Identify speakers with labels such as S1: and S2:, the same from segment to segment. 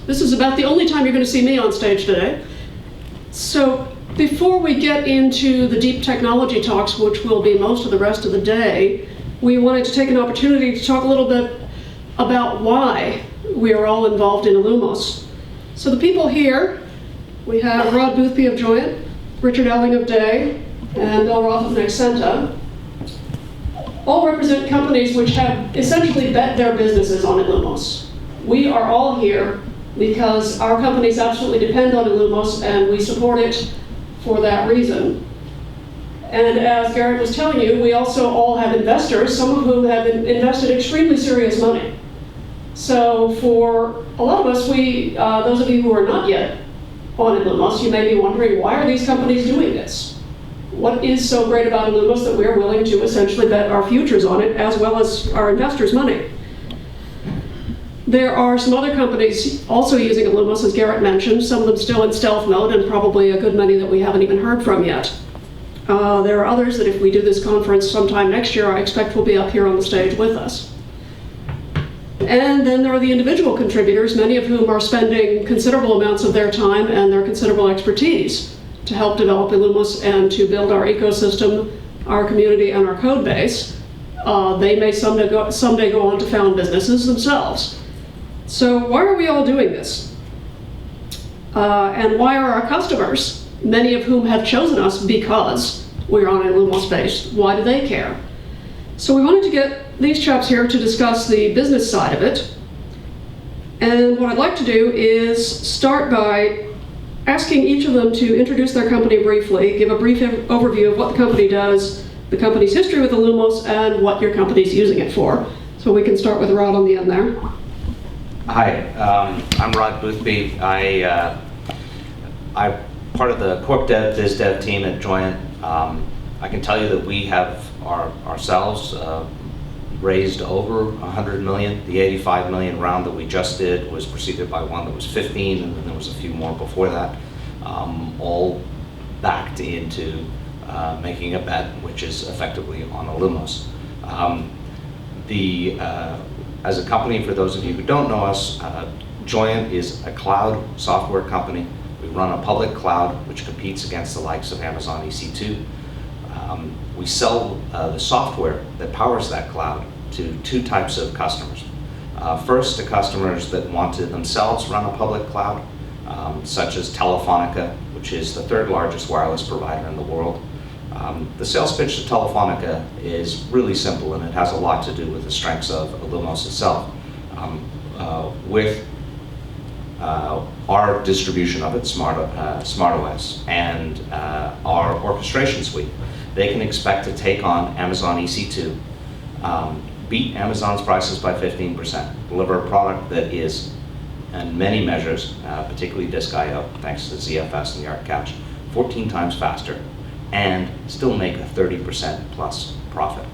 S1: This is about the only time you're going to see me on stage today. So before we get into the deep technology talks, which will be most of the rest of the day, we wanted to take an opportunity to talk a little bit about why we are all involved in illumos. So the people here, we have Rod Boothby of Joyent, Richard Elling of Day, and Bill Roth of Nexenta. All represent companies which have essentially bet their businesses on illumos. We are all here because our companies absolutely depend on illumos, and we support it for that reason. And as Garrett was telling you, we also all have investors, some of whom have invested extremely serious money. So for a lot of us, those of you who are not yet on illumos, you may be wondering, why are these companies doing this? What is so great about illumos that we're willing to essentially bet our futures on it, as well as our investors' money? There are some other companies also using illumos, as Garrett mentioned, some of them still in stealth mode, and probably a good many that we haven't even heard from yet. There are others that if we do this conference sometime next year, I expect will be up here on the stage with us. And then there are the individual contributors, many of whom are spending considerable amounts of their time and their considerable expertise to help develop illumos and to build our ecosystem, our community, and our code base. They may someday go on to found businesses themselves. So why are we all doing this? And why are our customers, many of whom have chosen us because we're on illumos space, why do they care? So we wanted to get these chaps here to discuss the business side of it. And what I'd like to do is start by asking each of them to introduce their company briefly, give a brief overview of what the company does, the company's history with illumos, and what your company's using it for. So we can start with Rod on the end there.
S2: Hi, I'm Rod Boothby. I'm part of the Corp Dev, Biz Dev team at Joyent. I can tell you that we have ourselves raised over 100 million. The 85 million round that we just did was preceded by one that was 15, and then there was a few more before that, all backed into making a bet, which is effectively on illumos. As a company, for those of you who don't know us, Joyent is a cloud software company. We run a public cloud which competes against the likes of Amazon EC2. We sell the software that powers that cloud to two types of customers. First, to customers that want to themselves run a public cloud, such as Telefonica, which is the third largest wireless provider in the world. The sales pitch to Telefonica is really simple, and it has a lot to do with the strengths of illumos itself. With our distribution of it, SmartOS, and our orchestration suite, they can expect to take on Amazon EC2, beat Amazon's prices by 15%, deliver a product that is, in many measures, particularly disk I/O, thanks to ZFS and Yard Cache, 14 times faster, and still make a 30% plus profit.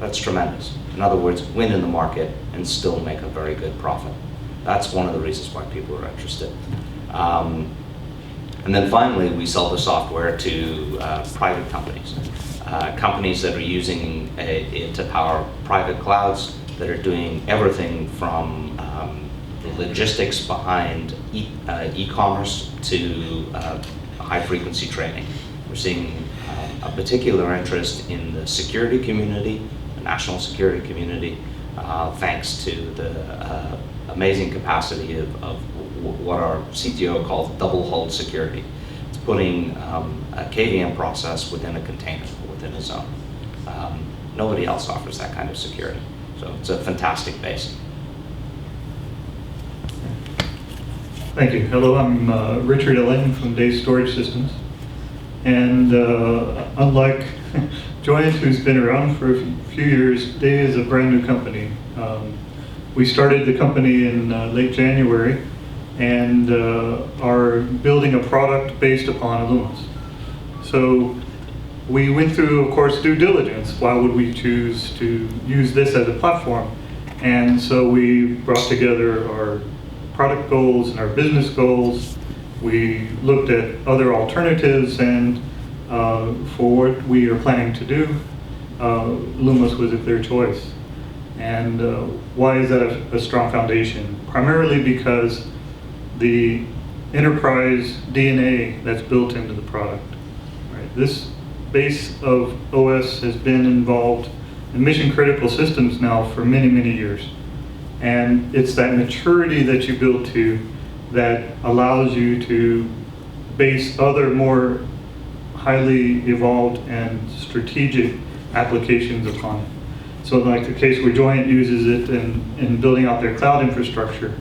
S2: That's tremendous. In other words, win in the market and still make a very good profit. That's one of the reasons why people are interested. And then finally, we sell the software to private companies. Companies that are using it to power private clouds, that are doing everything from the logistics behind e-commerce to high-frequency trading. We're seeing a particular interest in the security community, the national security community, thanks to the amazing capacity of what our CTO calls double-hold security. It's putting a KVM process within a container, within a zone. Nobody else offers that kind of security. So it's a fantastic base.
S3: Thank you. Hello, I'm Richard Elling from Day Storage Systems. And unlike Joyent, who's been around for a few years, Day is a brand new company. We started the company in late January and are building a product based upon illumos. So we went through, of course, due diligence. Why would we choose to use this as a platform? And so we brought together our product goals and our business goals. We looked at other alternatives, and for what we are planning to do, illumos was a clear choice. And why is that a strong foundation? Primarily because the enterprise DNA that's built into the product. Right? This base of OS has been involved in mission critical systems now for many, many years. And it's that maturity that you build to that allows you to base other more highly evolved and strategic applications upon it. So like the case where Joyent uses it in building out their cloud infrastructure,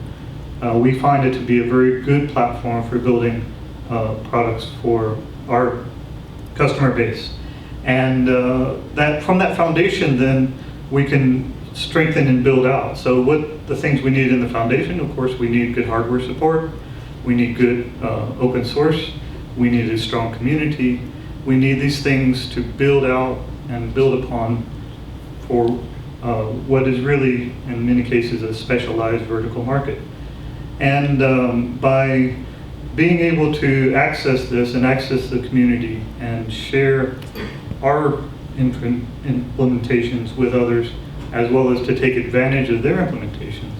S3: we find it to be a very good platform for building products for our customer base. And that from that foundation, then we can strengthen and build out. So what the things we need in the foundation, of course, we need good hardware support, we need good open source, we need a strong community, we need these things to build out and build upon for what is really, in many cases, a specialized vertical market. And by being able to access this and access the community and share our implementations with others, as well as to take advantage of their implementations,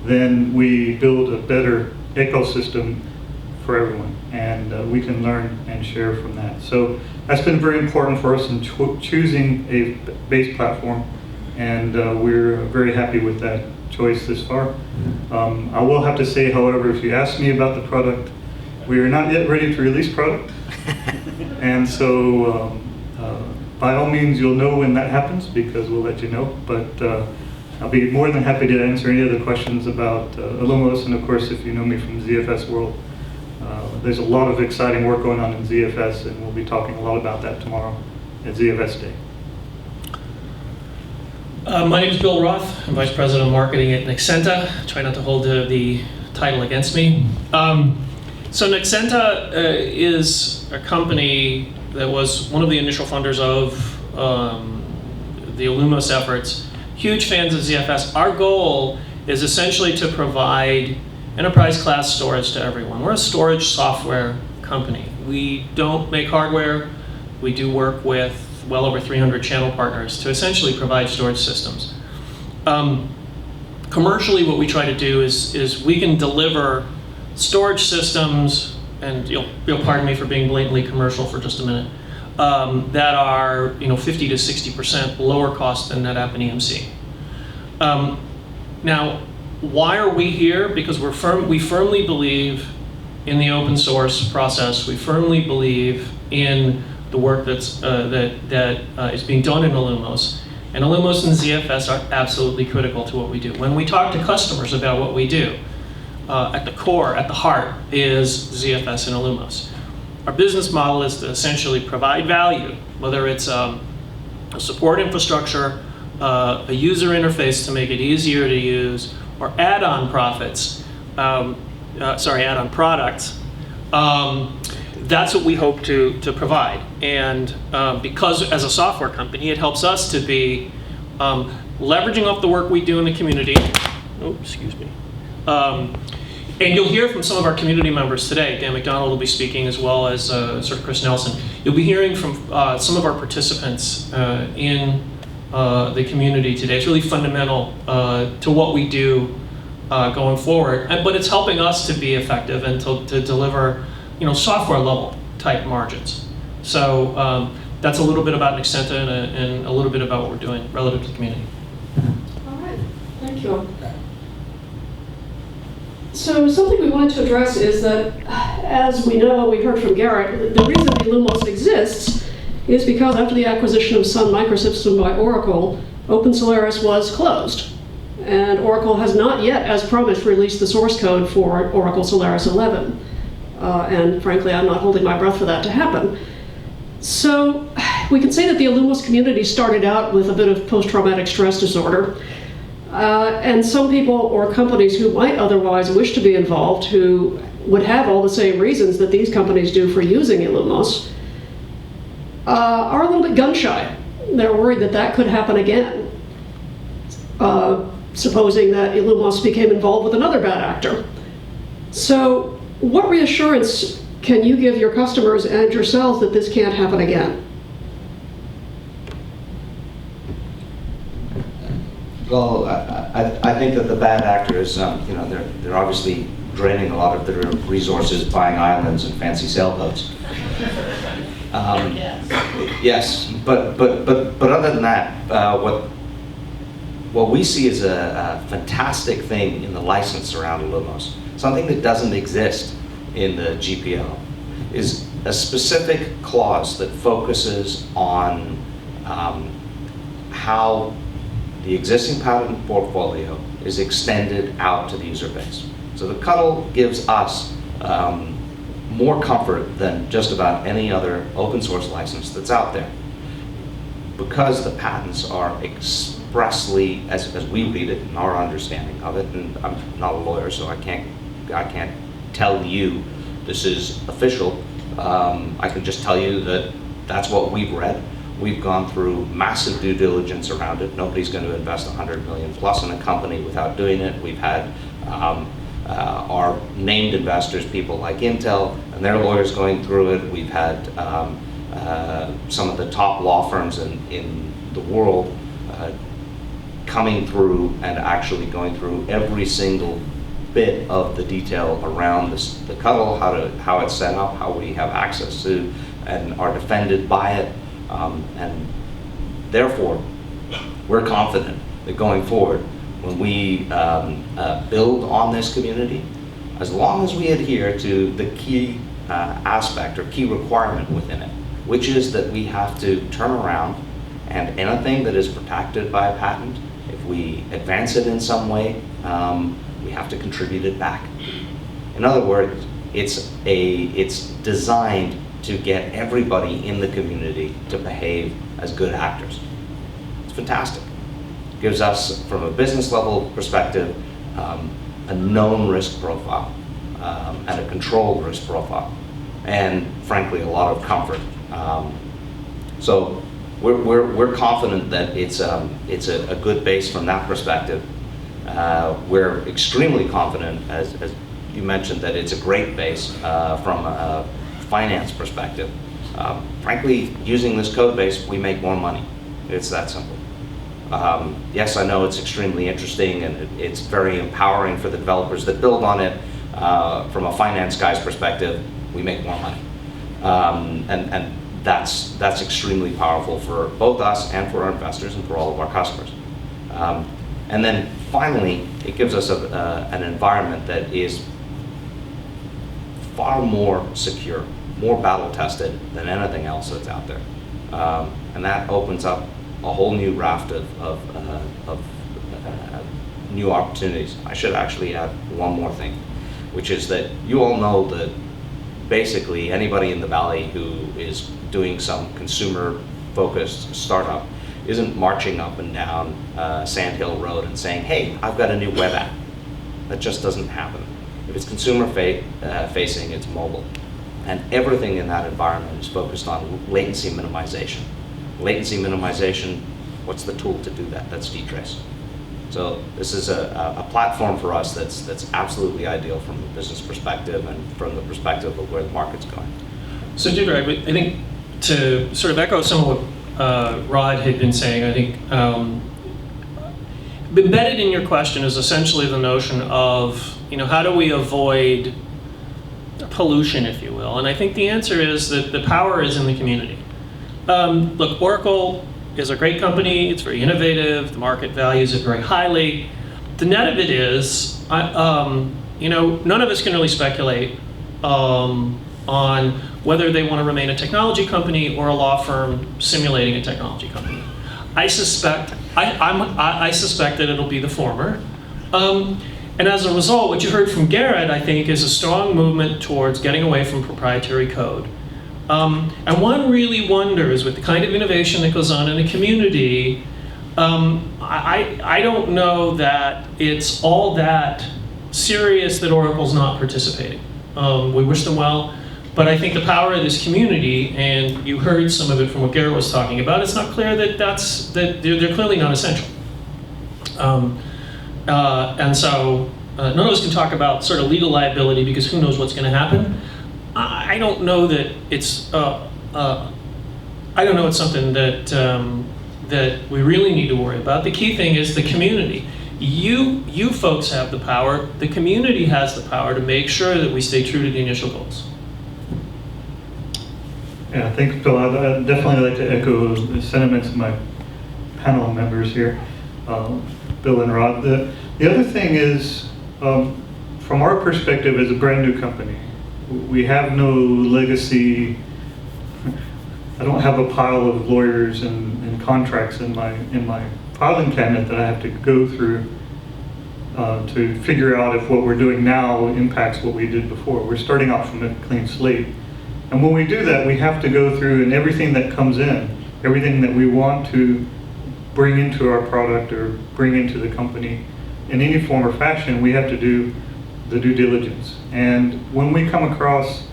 S3: then we build a better ecosystem for everyone, and we can learn and share from that. So that's been very important for us in choosing a base platform, and we're very happy with that choice this far. I will have to say, however, if you ask me about the product, we are not yet ready to release product, and so by all means you'll know when that happens, because we'll let you know, but I'll be more than happy to answer any other questions about illumos, and of course if you know me from ZFS world, there's a lot of exciting work going on in ZFS, and we'll be talking a lot about that tomorrow at ZFS Day.
S4: My name is Bill Roth. I'm Vice President of Marketing at Nexenta. Try not to hold the title against me. So Nexenta is a company that was one of the initial funders of the illumos efforts. Huge fans of ZFS. Our goal is essentially to provide enterprise class storage to everyone. We're a storage software company. We don't make hardware. We do work with well over 300 channel partners to essentially provide storage systems. Commercially, what we try to do is we can deliver storage systems, and you'll pardon me for being blatantly commercial for just a minute, that are 50 to 60% lower cost than NetApp and EMC. Now, why are we here? Because we firmly believe in the open source process. We firmly believe in the work that is being done in illumos. And illumos and ZFS are absolutely critical to what we do. When we talk to customers about what we do, at the core, at the heart, is ZFS and illumos. Our business model is to essentially provide value, whether it's a support infrastructure, a user interface to make it easier to use, or add-on products. That's what we hope to provide. And because as a software company, it helps us to be leveraging off the work we do in the community. Oh, excuse me. And you'll hear from some of our community members today. Dan McDonald will be speaking, as well as Sir Chris Nelson. You'll be hearing from some of our participants in the community today. It's really fundamental to what we do going forward. But it's helping us to be effective and to deliver software level type margins. So that's a little bit about Nexenta and a little bit about what we're doing relative to the community.
S1: All right, thank you. So something we wanted to address is that, as we know, we heard from Garrett, the reason illumos exists is because after the acquisition of Sun Microsystems by Oracle, Open Solaris was closed. And Oracle has not yet, as promised, released the source code for Oracle Solaris 11. And frankly, I'm not holding my breath for that to happen. So we can say that the illumos community started out with a bit of post-traumatic stress disorder. And some people or companies who might otherwise wish to be involved, who would have all the same reasons that these companies do for using illumos, are a little bit gun-shy. They're worried that that could happen again, supposing that illumos became involved with another bad actor. So what reassurance can you give your customers and yourselves that this can't happen again?
S2: Well, I think that the bad actors, you know, they're obviously draining a lot of their resources buying islands and fancy sailboats. Yes, but other than that, what we see as a fantastic thing in the license around illumos, something that doesn't exist in the GPL, is a specific clause that focuses on how the existing patent portfolio is extended out to the user base. So the cuddle gives us more comfort than just about any other open source license that's out there. Because the patents are expressly, as we read it, and our understanding of it, and I'm not a lawyer, so I can't tell you this is official. I can just tell you that that's what we've read. We've gone through massive due diligence around it. Nobody's going to invest 100 million plus in a company without doing it. We've had our named investors, people like Intel, and their lawyers going through it. We've had some of the top law firms in the world coming through and actually going through every single bit of the detail around the cuddle, how it's set up, how we have access to and are defended by it. And therefore, we're confident that going forward, when we build on this community, as long as we adhere to the key aspect or key requirement within it, which is that we have to turn around and anything that is protected by a patent, if we advance it in some way, we have to contribute it back. In other words, it's designed to get everybody in the community to behave as good actors. It's fantastic. It gives us, from a business level perspective, a known risk profile and a controlled risk profile, and frankly, a lot of comfort. So we're confident that it's a good base from that perspective. We're extremely confident, as you mentioned, that it's a great base from a finance perspective. Frankly, using this code base, we make more money. It's that simple. Yes, I know it's extremely interesting and it's very empowering for the developers that build on it. From a finance guy's perspective, we make more money. And that's extremely powerful for both us and for our investors and for all of our customers. And then finally, it gives us an environment that is far more secure, more battle tested than anything else that's out there. And that opens up a whole new raft of new opportunities. I should actually add one more thing, which is that you all know that basically anybody in the Valley who is doing some consumer-focused startup isn't marching up and down Sand Hill Road and saying, hey, I've got a new web app. That just doesn't happen. If it's consumer facing, it's mobile. And everything in that environment is focused on latency minimization. Latency minimization, what's the tool to do that? That's dtrace. So this is a platform for us that's absolutely ideal from a business perspective and from the perspective of where the market's going.
S4: So Deirdre, I think to sort of echo some of what Rod had been saying, I think embedded in your question is essentially the notion of, how do we avoid pollution, if you will? And I think the answer is that the power is in the community. Look, Oracle is a great company. It's very innovative. The market values it very highly. The net of it is, none of us can really speculate on whether they want to remain a technology company or a law firm simulating a technology company. I suspect that it'll be the former. And as a result, what you heard from Garrett, I think, is a strong movement towards getting away from proprietary code. And one really wonders, with the kind of innovation that goes on in the community, I don't know that it's all that serious that Oracle's not participating. We wish them well, but I think the power of this community, and you heard some of it from what Garrett was talking about, it's not clear that they're clearly not essential. And so none of us can talk about sort of legal liability because who knows what's going to happen. I don't know that it's. I don't know it's something that that we really need to worry about. The key thing is the community. You folks have the power, the community has the power to make sure that we stay true to the initial goals.
S3: Yeah, thanks, Bill. I'd definitely like to echo the sentiments of my panel members here, Bill and Rod. The other thing is, from our perspective as a brand new company, we have no legacy. I don't have a pile of lawyers and contracts in my filing cabinet that I have to go through to figure out if what we're doing now impacts what we did before. We're starting off from a clean slate. And when we do that, we have to go through, and everything that comes in, everything that we want to bring into our product or bring into the company in any form or fashion, we have to do the due diligence. And when we come across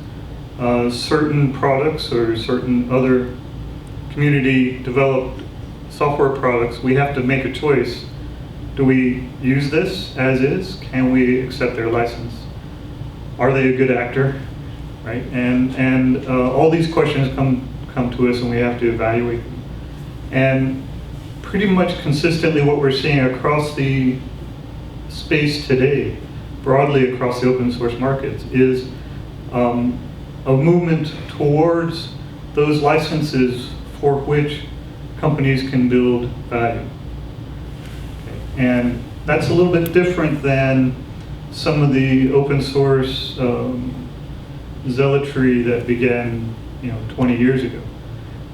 S3: certain products or certain other community developed software products, we have to make a choice. Do we use this as is? Can we accept their license? Are they a good actor? Right? And all these questions come to us, and we have to evaluate them. And pretty much consistently what we're seeing across the space today, broadly across the open source markets, is a movement towards those licenses for which companies can build value. Okay. And that's a little bit different than some of the open source zealotry that began 20 years ago.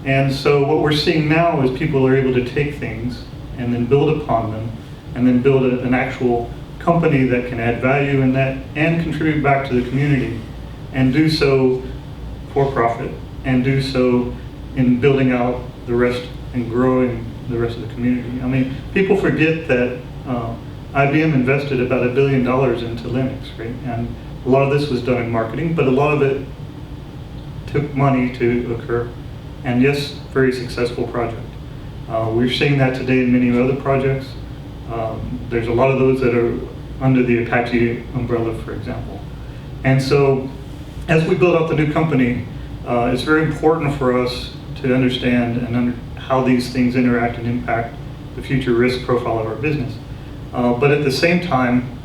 S3: And so what we're seeing now is people are able to take things and then build upon them and then build an actual company that can add value in that and contribute back to the community, and do so for profit, and do so in building out the rest and growing the rest of the community. I mean, people forget that IBM invested about $1 billion into Linux, right? And a lot of this was done in marketing, but a lot of it took money to occur. And yes, very successful project. We're seeing that today in many other projects. There's a lot of those that are under the Apache umbrella, for example. And so, as we build out the new company, it's very important for us to understand how these things interact and impact the future risk profile of our business. But at the same time,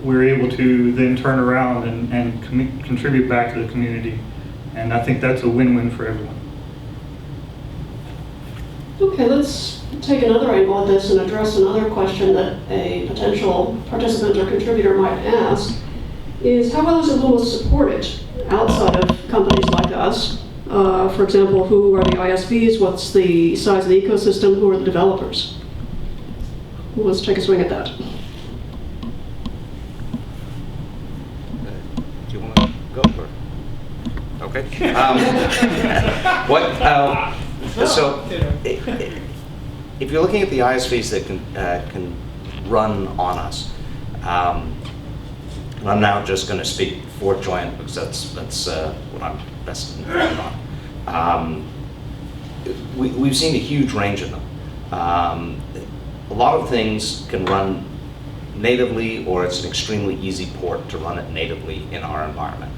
S3: we're able to then turn around and contribute back to the community. And I think that's a win-win for everyone.
S1: Okay, let's take another angle at this and address another question that a potential participant or contributor might ask, is how well is illumos supported outside of companies like us? For example, who are the ISVs? What's the size of the ecosystem? Who are the developers? Who wants to take a swing at that?
S2: Do you want to go for it? Okay. So, if you're looking at the ISVs that can run on us, and I'm now just going to speak for Joyent because that's what I'm best informed on. We've seen a huge range of them. A lot of things can run natively, or it's an extremely easy port to run it natively in our environment.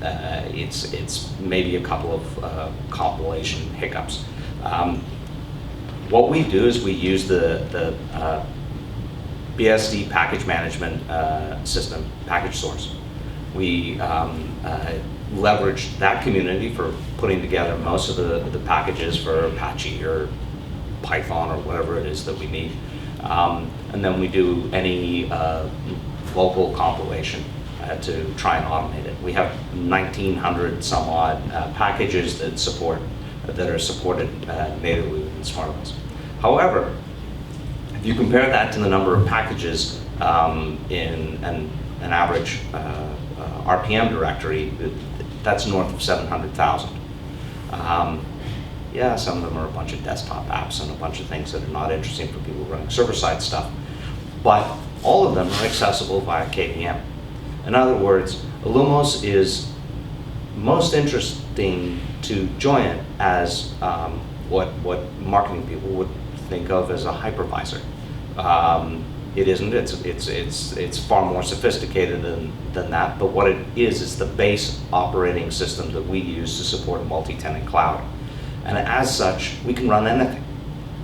S2: It's maybe a couple of compilation hiccups. What we do is we use the BSD package management system, package source. We leverage that community for putting together most of the packages for Apache or Python or whatever it is that we need. And then we do any local compilation to try and automate it. We have 1,900 some odd packages that are supported natively within SmartOS. However, if you compare that to the number of packages in an average RPM directory, that's north of 700,000. Yeah, some of them are a bunch of desktop apps and a bunch of things that are not interesting for people running server-side stuff, but all of them are accessible via KVM. In other words, illumos is most interesting to Joyent as what marketing people would think of as a hypervisor. It isn't. It's far more sophisticated than that. But what it is the base operating system that we use to support a multi-tenant cloud. And as such, we can run anything.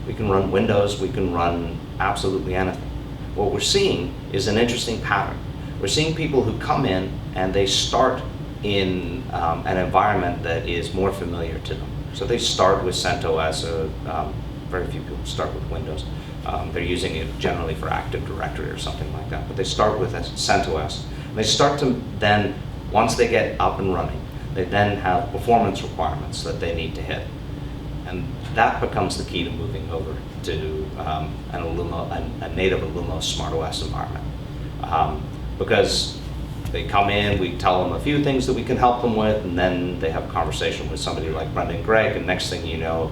S2: We can run Windows, we can run absolutely anything. What we're seeing is an interesting pattern. We're seeing people who come in and they start in an environment that is more familiar to them. So they start with CentOS, very few people start with Windows. They're using it generally for Active Directory or something like that, but they start with CentOS. And they start to then, once they get up and running, they then have performance requirements that they need to hit. And that becomes the key to moving over to a native illumos SmartOS environment. Because they come in, we tell them a few things that we can help them with, and then they have a conversation with somebody like Brendan Gregg, and next thing you know,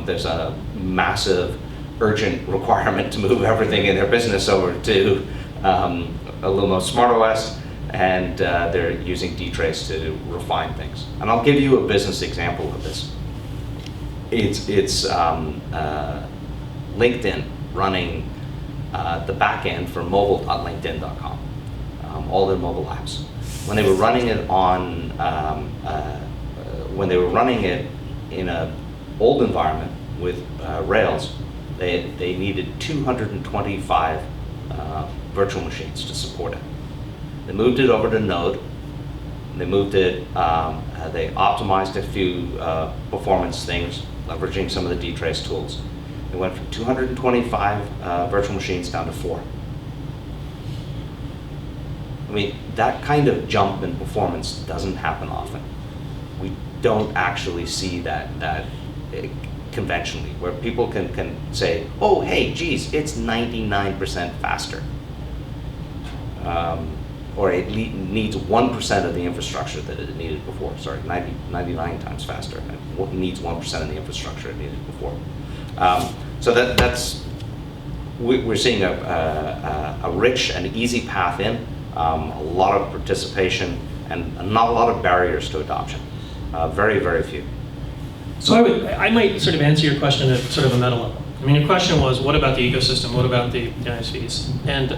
S2: there's a massive urgent requirement to move everything in their business over to illumos SmartOS, and they're using dtrace to refine things. And I'll give you a business example of this. It's LinkedIn running the back end for mobile.linkedin.com, all their mobile apps. When they were running it on, when they were running it in an old environment with Rails, they needed 225 virtual machines to support it. They moved it over to Node. They moved it, they optimized a few performance things, leveraging some of the dtrace tools. They went from 225 virtual machines down to 4. I mean, that kind of jump in performance doesn't happen often. We don't actually see that conventionally, where people can say, oh, hey, geez, it's 99% faster. Or it needs 1% of the infrastructure that it needed before. Sorry, 99 times faster. It needs 1% of the infrastructure it needed before. So we're seeing a rich and easy path in, a lot of participation, and not a lot of barriers to adoption. Very, very few.
S4: So I might sort of answer your question at sort of a meta level. I mean, your question was, what about the ecosystem? What about the ISVs? And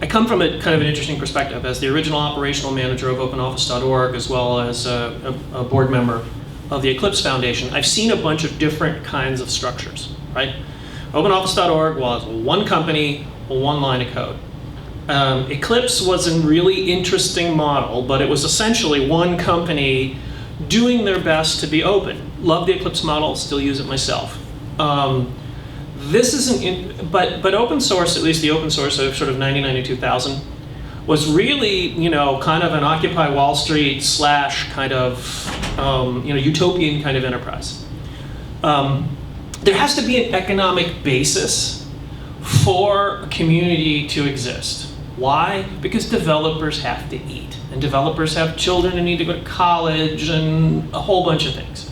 S4: I come from a kind of an interesting perspective as the original operational manager of OpenOffice.org, as well as a board member of the Eclipse Foundation. I've seen a bunch of different kinds of structures, right? OpenOffice.org was one company, one line of code. Eclipse was a really interesting model, but it was essentially one company doing their best to be open. Love the Eclipse model, still use it myself. This isn't, but open source, at least the open source of sort of 99 to 2000, was really, kind of an Occupy Wall Street / kind of, utopian kind of enterprise. There has to be an economic basis for a community to exist. Why? Because developers have to eat, and developers have children and need to go to college, and a whole bunch of things.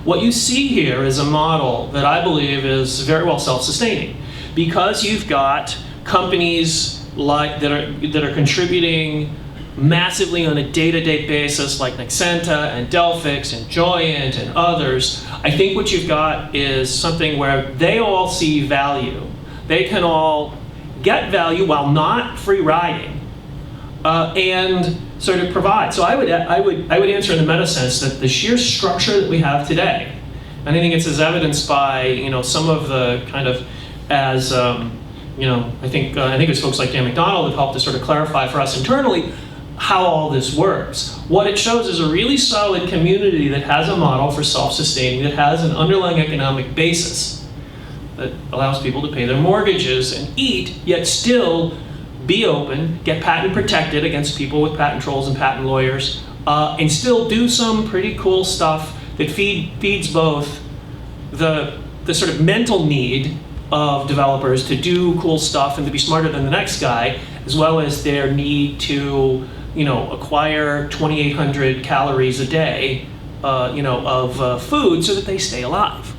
S4: What you see here is a model that I believe is very well self-sustaining, because you've got companies like that are contributing massively on a day-to-day basis, like Nexenta and Delphix and Joyent and others. I think what you've got is something where they all see value. They can all get value while not free riding, and sort of provide. So I would answer in the meta sense that the sheer structure that we have today, and I think it's as evidenced by some of the kind of as I think it's folks like Dan McDonald have helped to sort of clarify for us internally how all this works. What it shows is a really solid community that has a model for self-sustaining, that has an underlying economic basis that allows people to pay their mortgages and eat, yet still be open, get patent protected against people with patent trolls and patent lawyers, and still do some pretty cool stuff that feeds both the sort of mental need of developers to do cool stuff and to be smarter than the next guy, as well as their need to acquire 2,800 calories a day of food so that they stay alive.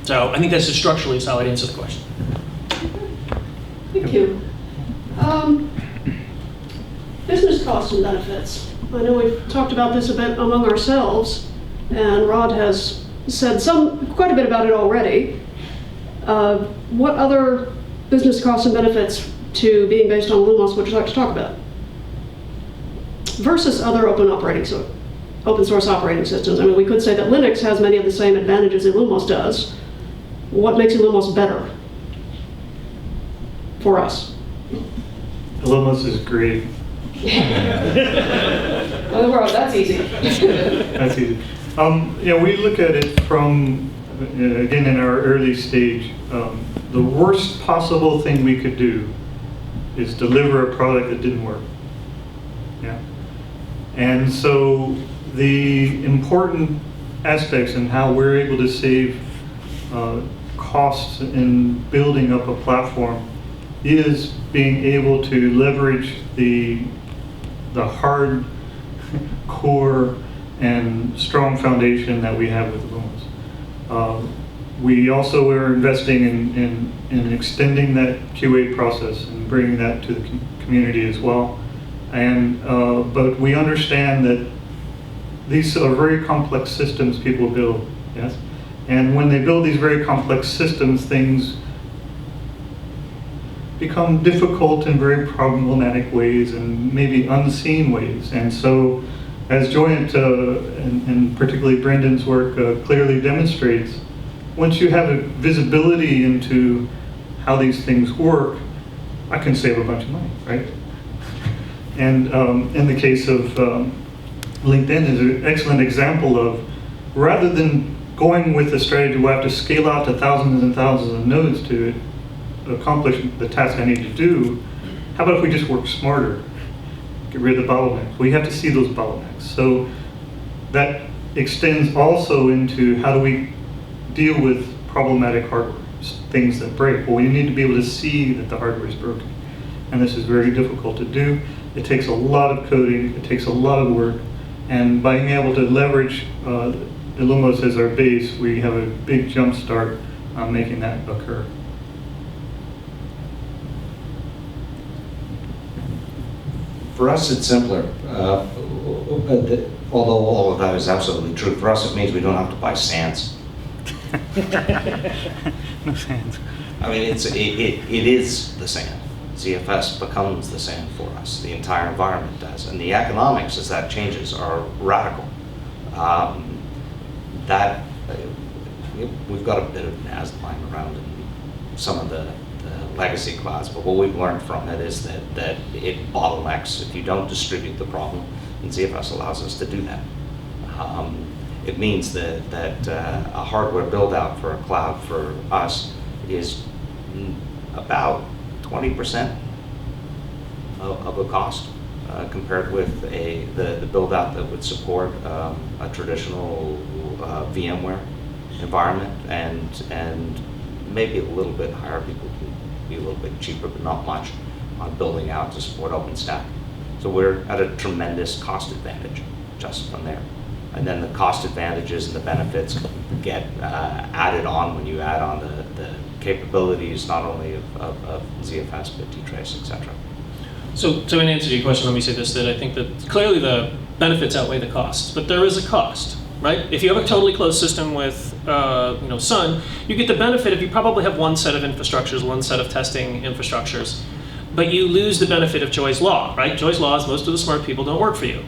S4: So I think that's just structurally how I'd answer the question.
S1: Thank you. Business costs and benefits. I know we've talked about this a bit among ourselves, and Rod has said quite a bit about it already. What other business costs and benefits to being based on illumos would you like to talk about? Versus other open operating open source operating systems. I mean, we could say that Linux has many of the same advantages illumos does. What makes illumos better for us?
S3: illumos is great.
S1: Well, that's easy.
S3: That's easy. We look at it from, again, in our early stage, the worst possible thing we could do is deliver a product that didn't work. Yeah. And so the important aspects in how we're able to save costs in building up a platform is being able to leverage the hard core and strong foundation that we have with illumos. We also are investing in extending that QA process and bringing that to the community as well. And but we understand that these are very complex systems people build, yes? And when they build these very complex systems, things become difficult in very problematic ways and maybe unseen ways. And so, as Joyent and particularly Brendan's work clearly demonstrates, once you have a visibility into how these things work, I can save a bunch of money, right? And in the case of LinkedIn is an excellent example of, rather than going with a strategy where I have to scale out to thousands and thousands of nodes to accomplish the task I need to do, how about if we just work smarter? Get rid of the bottlenecks. We have to see those bottlenecks. So that extends also into how do we deal with problematic hardware, things that break. Well, we need to be able to see that the hardware is broken. And this is very difficult to do. It takes a lot of coding, it takes a lot of work, and by being able to leverage illumos as our base, we have a big jump start on making that occur.
S2: For us, it's simpler. Although all of that is absolutely true, for us it means we don't have to buy sands.
S3: No sands.
S2: I mean, it is the sand. ZFS becomes the sand for us. The entire environment does, and the economics as that changes are radical. We've got a bit of NAS lying around in some of the legacy clouds, but what we've learned from it is that it bottlenecks if you don't distribute the problem, and ZFS allows us to do that. It means that a hardware build out for a cloud for us is about 20% of the cost compared with the build out that would support a traditional VMware environment, and maybe a little bit higher. People can be a little bit cheaper, but not much on building out to support OpenStack. So we're at a tremendous cost advantage just from there. And then the cost advantages and the benefits get added on when you add on the capabilities not only of ZFS, but dtrace, etc.
S4: So in answer to your question, let me say this, that I think that clearly the benefits outweigh the costs, but there is a cost, right? If you have a totally closed system with Sun, you get the benefit if you probably have one set of infrastructures, one set of testing infrastructures, but you lose the benefit of Joy's Law, right? Joy's Law is most of the smart people don't work for you.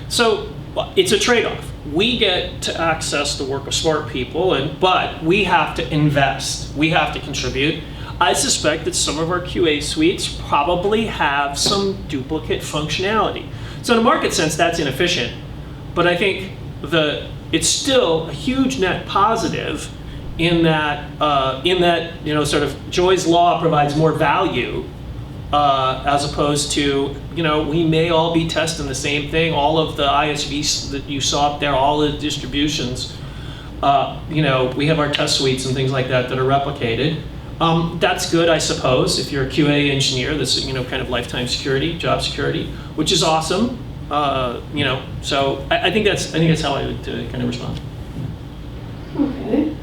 S4: So it's a trade-off. We get to access the work of smart people, but we have to invest. We have to contribute. I suspect that some of our QA suites probably have some duplicate functionality. So in a market sense, that's inefficient. But I think it's still a huge net positive in that sort of Joy's Law provides more value as opposed to, we may all be testing the same thing. All of the ISVs that you saw up there, all the distributions, we have our test suites and things like that are replicated. That's good, I suppose, if you're a QA engineer. That's kind of lifetime security, job security, which is awesome. So I think that's how I would kind of respond.
S1: Okay.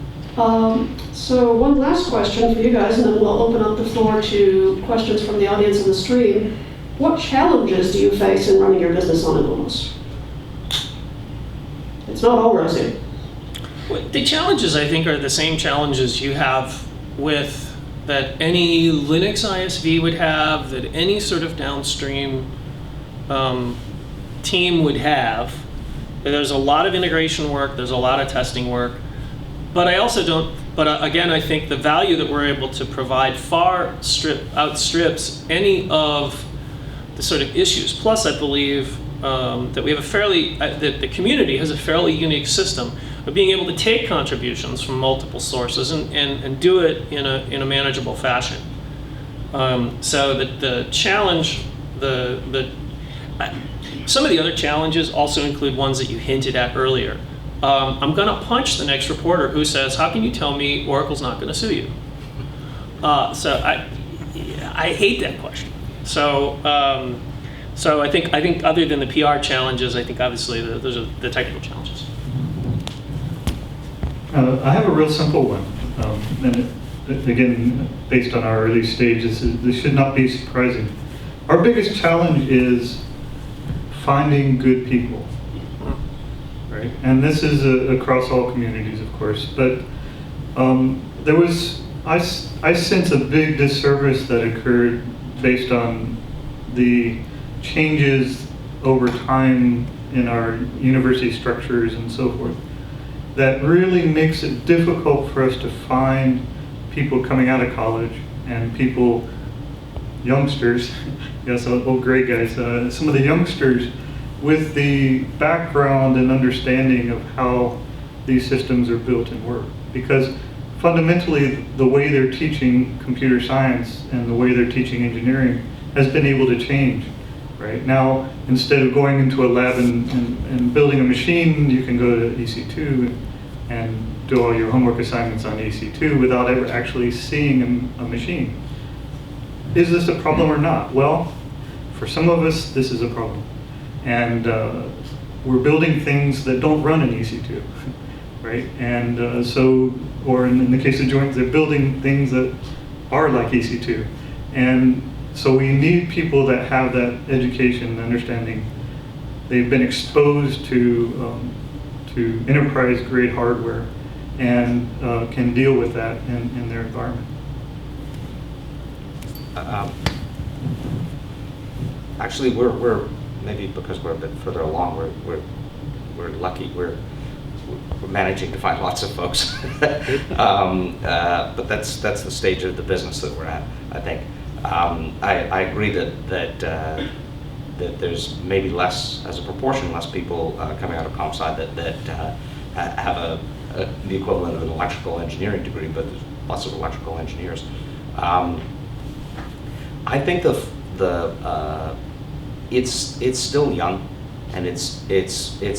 S1: So one last question for you guys, and then we'll open up the floor to questions from the audience in the stream. What challenges do you face in running your business on illumos? It's not all rosy.
S4: The challenges, I think, are the same challenges you have that any Linux ISV would have, that any sort of downstream team would have, there's a lot of integration work, there's a lot of testing work, but I also don't, but again, I think the value that we're able to provide far outstrips any of the sort of issues. Plus, I believe that we have a fairly, that the community has a fairly unique system of being able to take contributions from multiple sources and do it in a manageable fashion. So that the challenge, some of the other challenges also include ones that you hinted at earlier. I'm going to punch the next reporter who says, "How can you tell me Oracle's not going to sue you?" So I hate that question. So I think other than the PR challenges, I think obviously those are the technical challenges.
S3: I have a real simple one, and again, based on our early stages, this should not be surprising. Our biggest challenge is finding good people, right? And this is across all communities, of course. But I sense a big disservice that occurred based on the changes over time in our university structures and so forth, that really makes it difficult for us to find people coming out of college and people, youngsters, yes, old gray guys, some of the youngsters with the background and understanding of how these systems are built and work. Because fundamentally, the way they're teaching computer science and the way they're teaching engineering has been able to change. Right now, instead of going into a lab and building a machine, you can go to EC2 and do all your homework assignments on EC2 without ever actually seeing a machine. Is this a problem or not? Well, for some of us, this is a problem. And we're building things that don't run in EC2, right? And or in the case of Joyent, they're building things that are like EC2. And so we need people that have that education and understanding. They've been exposed to enterprise-grade hardware and can deal with that in their environment.
S2: Actually, we're maybe because we're a bit further along, we're lucky. We're managing to find lots of folks, but that's the stage of the business that we're at, I think. I agree that there's maybe less, as a proportion, less people coming out of comp sci that have the equivalent of an electrical engineering degree, but there's lots of electrical engineers. I think it's still young, and it's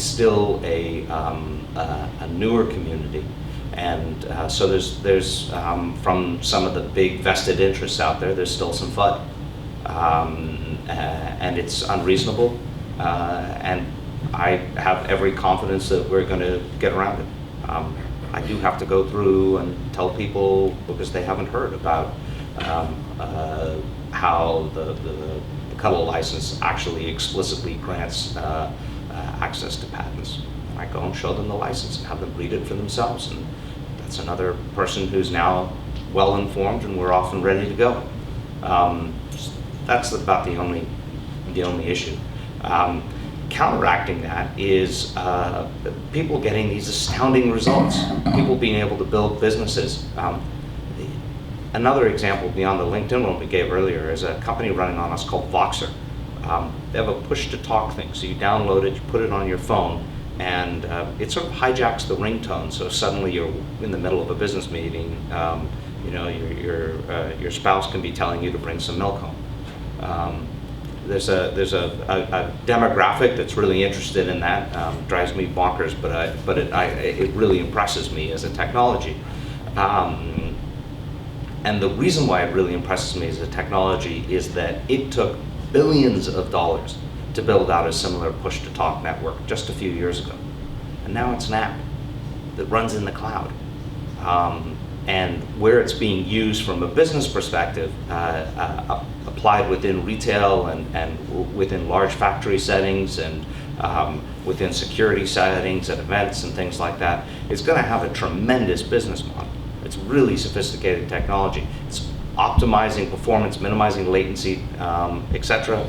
S2: still a newer community. And so there's from some of the big vested interests out there, there's still some FUD. And it's unreasonable. And I have every confidence that we're going to get around it. I do have to go through and tell people, because they haven't heard about how the cuddle license actually explicitly grants access to patents. I go and show them the license and have them read it for themselves. And that's another person who's now well informed, and we're off and ready to go. That's about the only issue. Counteracting that is people getting these astounding results, people being able to build businesses. Another example beyond the LinkedIn one we gave earlier is a company running on us called Voxer. They have a push-to-talk thing, so you download it, you put it on your phone, and it sort of hijacks the ringtone. So suddenly you're in the middle of a business meeting. Your spouse can be telling you to bring some milk home. There's a demographic that's really interested in that. Drives me bonkers, but it really impresses me as a technology. And the reason why it really impresses me as a technology is that it took billions of dollars to build out a similar push-to-talk network just a few years ago. And now it's an app that runs in the cloud. And where it's being used from a business perspective, applied within retail and within large factory settings and within security settings at events and things like that, it's going to have a tremendous business model. It's really sophisticated technology. It's optimizing performance, minimizing latency, etc.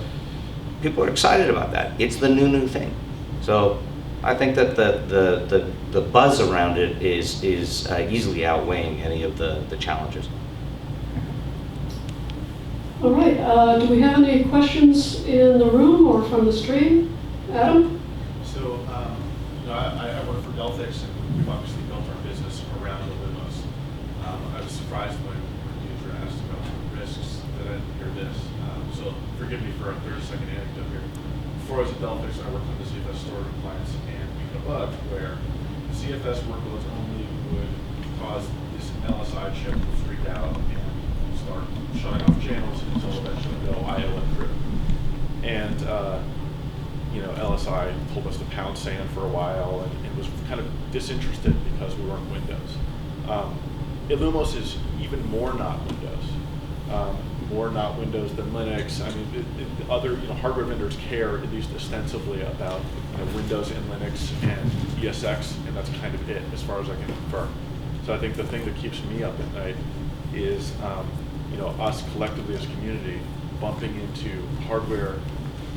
S2: People are excited about that. It's the new thing. So I think that the buzz around it is easily outweighing any of the challenges.
S1: All right, do we have any questions in the room or from the stream? Adam?
S5: So, I work for Delphix, and we've obviously built our business around illumos. I was surprised when you were asked about the risks that I didn't hear this. So forgive me for a 30-second anecdote here. Before I was at Delphix, I worked on the CFS storage appliance, and we had a bug where the CFS workloads only would cause this LSI chip to freak out and start shutting off channels until eventually go IO encrypt. And LSI told us to pound sand for a while, and it was kind of disinterested because we weren't Windows. Illumos is even more not Windows. More not Windows than Linux. I mean, other hardware vendors care, at least ostensibly, about Windows and Linux and ESX, and that's kind of it as far as I can infer. So I think the thing that keeps me up at night is us collectively as a community bumping into hardware,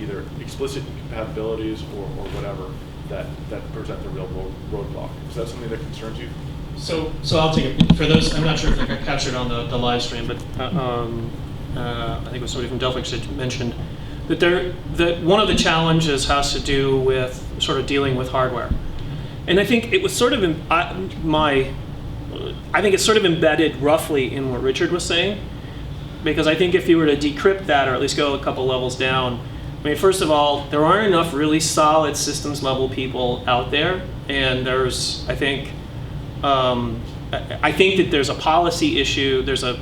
S5: either explicit incompatibilities or whatever that present the real roadblock. Is that something that concerns you?
S4: So I'll take it. For those, I'm not sure if I got captured on the live stream, but I think it was somebody from Delphix that mentioned that one of the challenges has to do with sort of dealing with hardware. And I think it was sort of I think it's sort of embedded roughly in what Richard was saying, because I think if you were to decrypt that, or at least go a couple levels down, I mean, first of all, there aren't enough really solid systems level people out there, and there's, I think that there's a policy issue. There's a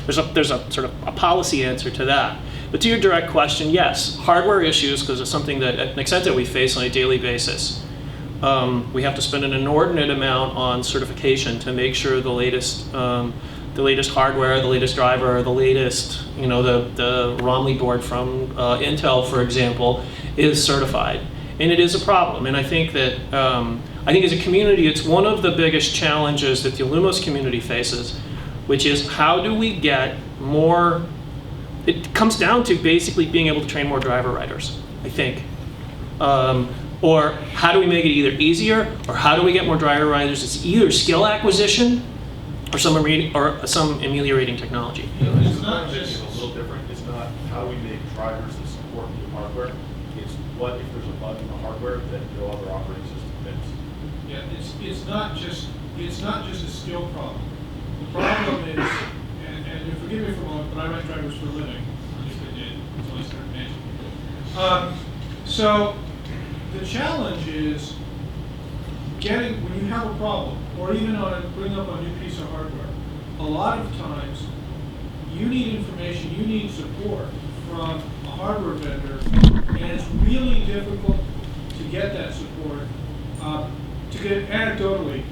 S4: sort of a policy answer to that. But to your direct question, yes, hardware issues, because it's something that at Nexenta we face on a daily basis. We have to spend an inordinate amount on certification to make sure the latest hardware, the latest driver, the latest, the Romley board from Intel, for example, is certified, and it is a problem. And I think that as a community, it's one of the biggest challenges that the illumos community faces, which is how do we get more. It comes down to basically being able to train more driver writers, I think. Or how do we make it either easier, or how do we get more driver writers? It's either skill acquisition or some ameliorating technology.
S5: It's not just a little different. It's not how we make drivers that support new hardware. It's what if there's a bug in the hardware that no other operating system fixes.
S6: Yeah, it's not just a skill problem. The problem is, and forgive me for a moment, but I write drivers for a living. At least I did until I started managing people. So the challenge is when you have a problem, or even bring up a new piece of hardware. A lot of times, you need information, you need support from a hardware vendor, and it's really difficult to get that support. Anecdotally,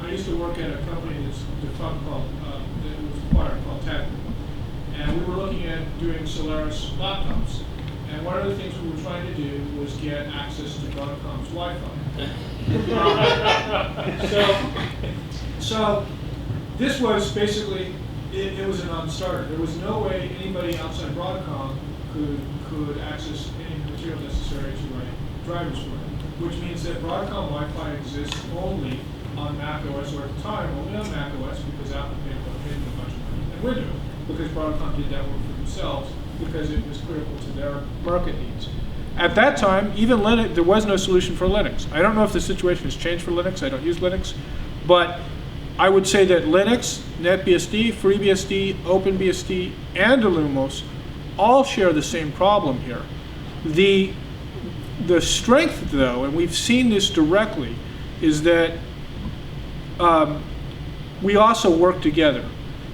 S6: I used to work at a company that's defunct that was acquired called Tech, and we were looking at doing Solaris laptops. And one of the things we were trying to do was get access to Broadcom's Wi-Fi. So this was basically, it was a non-starter. There was no way anybody outside Broadcom could access any material necessary to write drivers for it, which means that Broadcom Wi-Fi exists only on Mac OS, or at the time only on Mac OS, because Apple paid a bunch of money, and Windows, because Broadcom did that work for themselves, because it was critical to their market needs. At that time, even Linux, there was no solution for Linux. I don't know if the situation has changed for Linux. I don't use Linux. But I would say that Linux, NetBSD, FreeBSD, OpenBSD, and illumos all share the same problem here. The strength, though, and we've seen this directly, is that we also work together.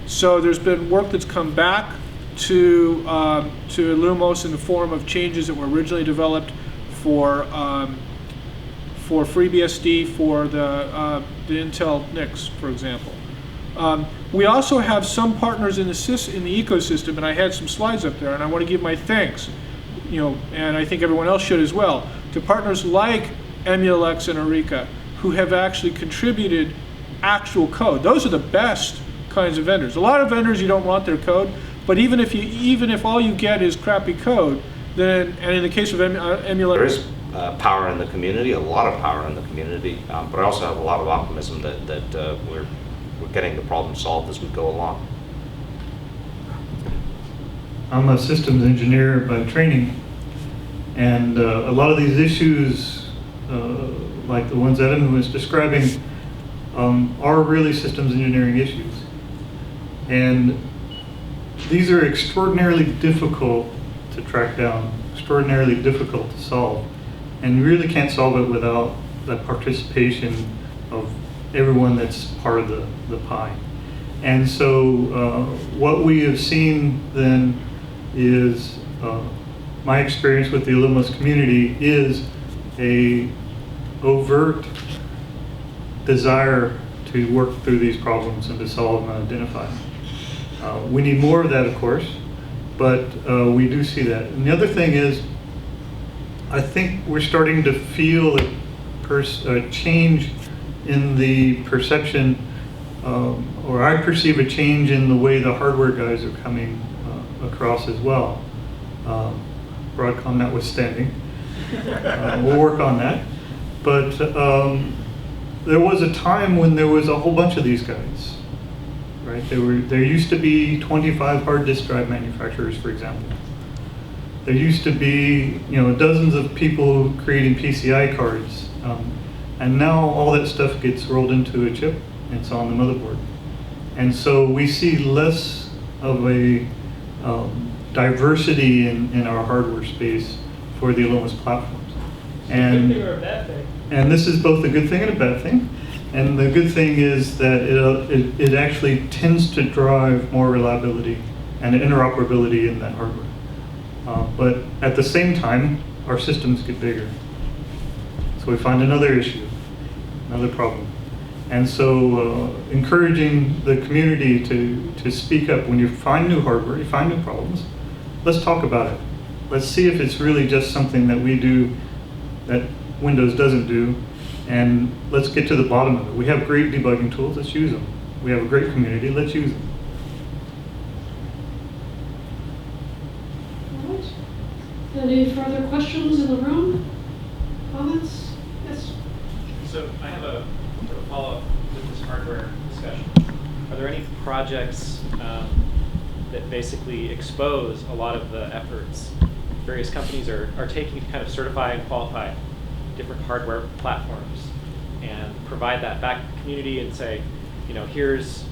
S6: So there's been work that's come back to illumos in the form of changes that were originally developed for FreeBSD, for the Intel NICs, for example. We also have some partners in the ecosystem, and I had some slides up there, and I want to give my thanks, and I think everyone else should as well, to partners like Emulex and Eureka, who have actually contributed actual code. Those are the best kinds of vendors. A lot of vendors, you don't want their code. But even if all you get is crappy code, then, and in the case of Emulex,
S2: There is power in the community, a lot of power in the community, but I also have a lot of optimism that we're getting the problem solved as we go along.
S3: I'm a systems engineer by training, and a lot of these issues, like the ones Evan was describing, are really systems engineering issues. And these are extraordinarily difficult to track down, extraordinarily difficult to solve, and you really can't solve it without the participation of everyone that's part of the pie. And so what we have seen then is my experience with the illumos community is a overt desire to work through these problems and to solve them and identify them. We need more of that, of course, but we do see that. And the other thing is, I think we're starting to feel a change in the perception, or I perceive a change in the way the hardware guys are coming across as well. Broadcom notwithstanding. We'll work on that. But there was a time when there was a whole bunch of these guys, right? There used to be 25 hard disk drive manufacturers, for example. There used to be, dozens of people creating PCI cards, and now all that stuff gets rolled into a chip and it's on the motherboard. And so we see less of a diversity in our hardware space for the illumos platforms. And,
S6: Good thing or a bad thing?
S3: and this is both a good thing and a bad thing. And the good thing is that it actually tends to drive more reliability and interoperability in that hardware. But at the same time, our systems get bigger. So we find another issue, another problem. And so encouraging the community to speak up when you find new hardware, you find new problems, let's talk about it. Let's see if it's really just something that we do that Windows doesn't do, and let's get to the bottom of it. We have great debugging tools, let's use them. We have a great community, let's use them.
S1: All right. Any further questions in the room? Comments? Yes.
S7: So I have a sort of follow-up with this hardware discussion. Are there any projects that basically expose a lot of the efforts various companies are taking to kind of certify and qualify different hardware platforms and provide that back to the community and say, here's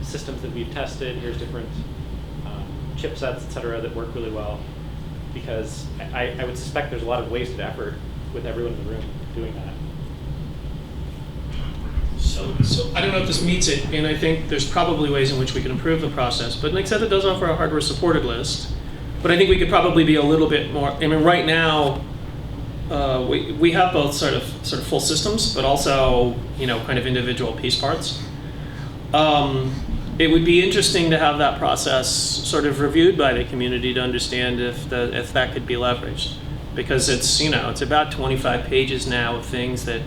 S7: systems that we've tested, here's different chipsets, et cetera, that work really well? Because I would suspect there's a lot of wasted effort with everyone in the room doing that.
S4: So I don't know if this meets it, and I think there's probably ways in which we can improve the process. But Nexenta does offer a hardware supported list, but I think we could probably be a little bit more. I mean, right now we have both sort of full systems, but also kind of individual piece parts. It would be interesting to have that process sort of reviewed by the community to understand if that could be leveraged, because it's it's about 25 pages now of things that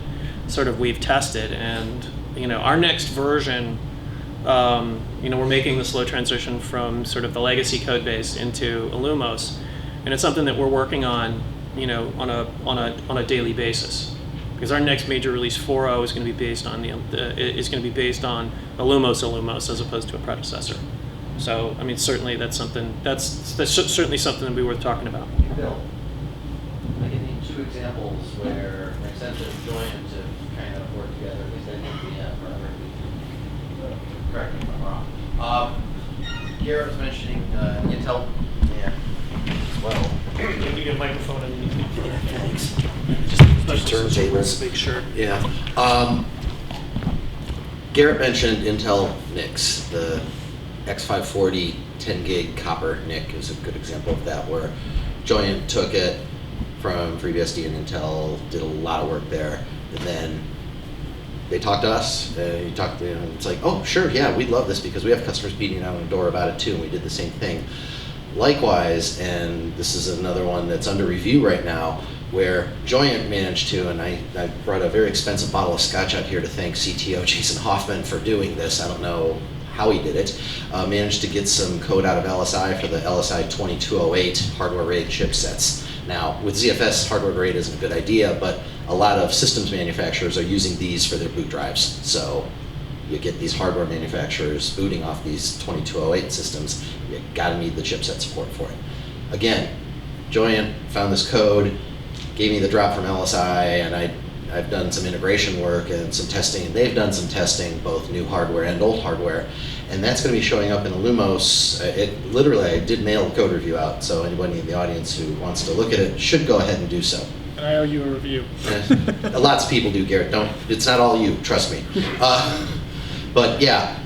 S4: sort of we've tested, and our next version, we're making the slow transition from sort of the legacy code base into illumos, and it's something that we're working on on a daily basis, because our next major release 4.0 is going to be based on illumos as opposed to a predecessor. So I mean, certainly that's certainly something that would be worth talking about.
S8: Bill, I can name two examples where Nexenta and Joyent have kind of worked together. At least I think we have. Correct me if I'm wrong. Garrett was mentioning Intel, as well.
S4: Can you get a microphone and thanks.
S9: Just turntables.
S4: Make sure.
S9: Yeah. Garrett mentioned Intel NICs. The X540 10 gig copper NIC is a good example of that, where Joyent took it from FreeBSD and Intel, did a lot of work there, and then they talked to us. It's like, oh, sure, yeah, we'd love this because we have customers beating out on the door about it too, and we did the same thing. Likewise, and this is another one that's under review right now, where Joyent managed to, and I brought a very expensive bottle of scotch out here to thank CTO Jason Hoffman for doing this. I don't know how he did it. Managed to get some code out of LSI for the LSI 2208 hardware-rated chipsets. Now, with ZFS, hardware grade isn't a good idea, but a lot of systems manufacturers are using these for their boot drives. So you get these hardware manufacturers booting off these 2208 systems, you gotta need the chipset support for it. Again, Joyent found this code, gave me the drop from LSI, and I've done some integration work and some testing, and they've done some testing, both new hardware and old hardware, and that's going to be showing up in illumos. Literally, I did mail the code review out, so anybody in the audience who wants to look at it should go ahead and do so.
S6: And I owe you a review.
S9: Lots of people do, Garrett. It's not all you, trust me. But yeah,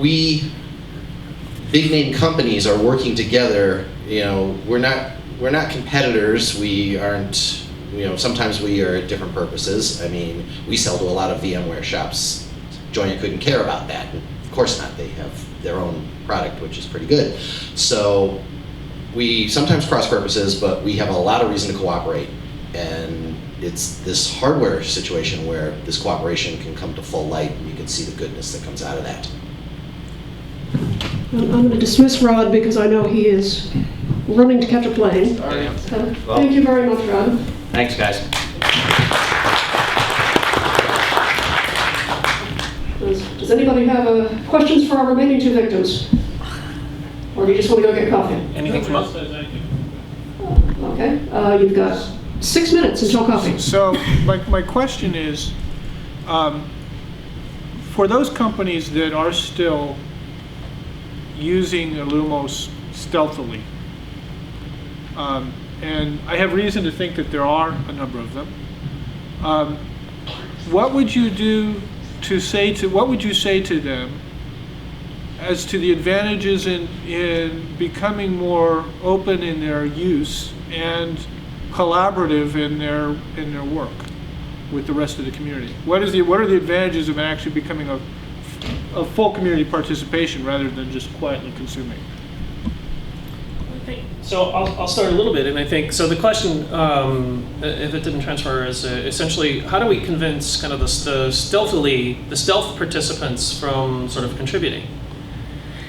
S9: big name companies are working together. We're not competitors. We aren't. Sometimes we are at different purposes. I mean, we sell to a lot of VMware shops. Joyent couldn't care about that. Of course not. They have their own product, which is pretty good. So we sometimes cross purposes, but we have a lot of reason to cooperate. And it's this hardware situation where this cooperation can come to full light, and you can see the goodness that comes out of that.
S1: I'm going to dismiss Rod because I know he is running to catch a plane.
S2: Sorry.
S1: Thank you very much, Rod.
S2: Thanks, guys.
S1: Does anybody have questions for our remaining two victims? Or do you just want to go get coffee?
S4: Anything from us?
S1: Okay, you've got 6 minutes until coffee.
S6: So my question is, for those companies that are still using illumos stealthily, and I have reason to think that there are a number of them, what would you say to them as to the advantages in becoming more open in their use and collaborative in their work with the rest of the community? What are the advantages of actually becoming a full community participation rather than just quietly consuming?
S4: So I'll start a little bit, and I think, so the question, if it didn't transfer, is essentially, how do we convince kind of the stealth participants from sort of contributing?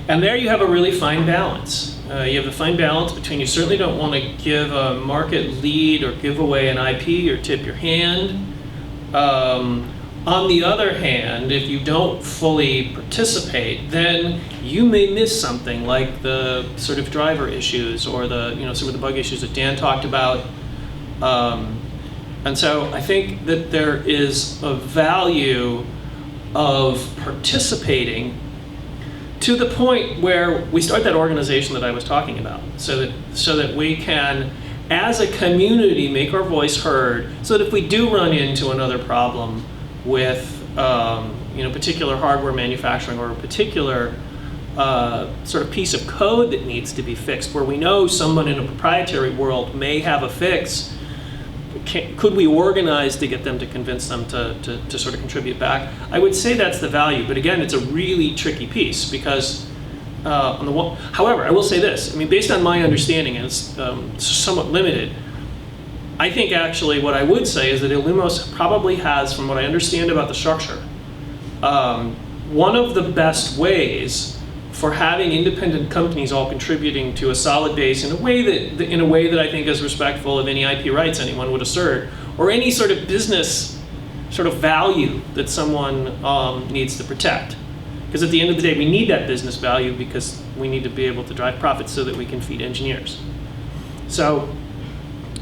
S4: And there you have a really fine balance. You have a fine balance between, you certainly don't want to give a market lead or give away an IP or tip your hand. On the other hand, if you don't fully participate, then you may miss something like the sort of driver issues or the some of the bug issues that Dan talked about. And so I think that there is a value of participating to the point where we start that organization that I was talking about, so that we can, as a community, make our voice heard, so that if we do run into another problem with particular hardware manufacturing or a particular sort of piece of code that needs to be fixed, where we know someone in a proprietary world may have a fix, could we organize to get them to convince them to sort of contribute back? I would say that's the value, but again, it's a really tricky piece because however, I will say this, I mean, based on my understanding, and it's somewhat limited, I think actually what I would say is that illumos probably has, from what I understand about the structure, one of the best ways for having independent companies all contributing to a solid base in a way that I think is respectful of any IP rights anyone would assert, or any sort of business sort of value that someone needs to protect. Because at the end of the day, we need that business value because we need to be able to drive profits so that we can feed engineers. So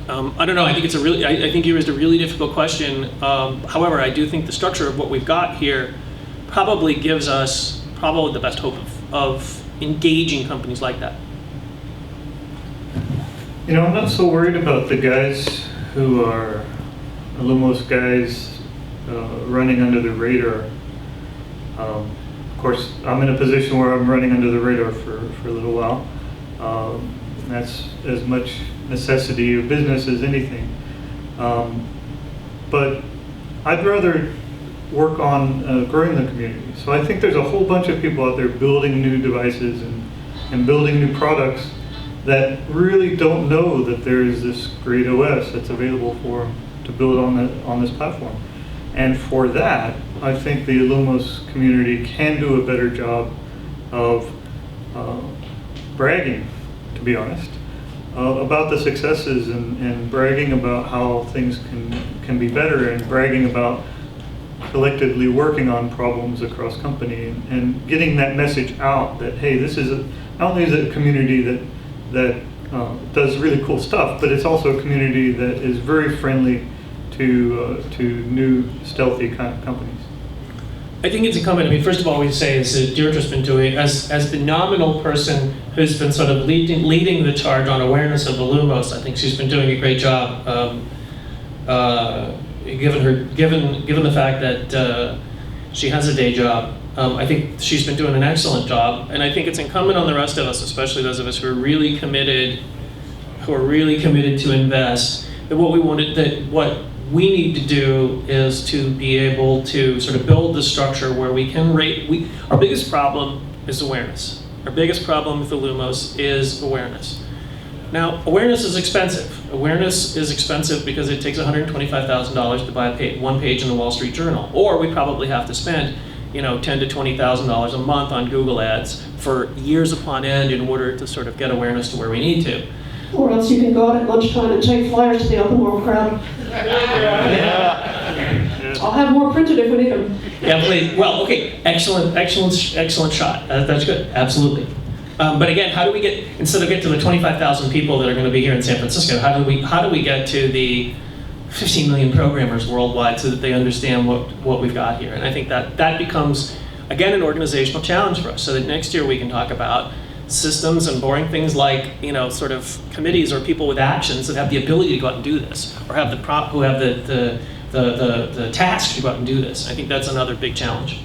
S4: I don't know. I think I think you raised a really difficult question. However, I do think the structure of what we've got here probably gives us the best hope of engaging companies like that.
S3: I'm not so worried about the guys who are illumos guys running under the radar. Of course, I'm in a position where I'm running under the radar for a little while. That's as much necessity of business as anything. But I'd rather work on growing the community. So I think there's a whole bunch of people out there building new devices and building new products that really don't know that there is this great OS that's available for them to build on this platform. And for that, I think the illumos community can do a better job of bragging, to be honest, about the successes and bragging about how things can be better, and bragging about collectively working on problems across company, and getting that message out that, hey, this is not only is it a community that does really cool stuff, but it's also a community that is very friendly to new stealthy kind of companies.
S4: I think it's incumbent. I mean, first of all, we say is that Deirdre's been doing, as the nominal person who's been sort of leading the charge on awareness of illumos. I think she's been doing a great job, given the fact that she has a day job. I think she's been doing an excellent job, and I think it's incumbent on the rest of us, especially those of us who are really committed to invest. That what we need to do is to be able to sort of build the structure where we can rate. Our biggest problem is awareness. Our biggest problem with illumos is awareness. Now, awareness is expensive. Awareness is expensive because it takes $125,000 to buy one page in the Wall Street Journal, or we probably have to spend, $10,000 to $20,000 a month on Google ads for years upon end in order to sort of get awareness to where we need to.
S1: Or else you can go out at lunchtime and take flyers to the open world crowd. I'll have more printed if we need them.
S4: Yeah, please. Well, okay, excellent shot. That's good, absolutely. But again, how do we get, instead of get to the 25,000 people that are going to be here in San Francisco, how do we get to the 15 million programmers worldwide so that they understand what we've got here? And I think that becomes, again, an organizational challenge for us, so that next year we can talk about systems and boring things like, sort of committees or people with actions that have the ability to go out and do this, or have who have the task to go out and do this. I think that's another big challenge.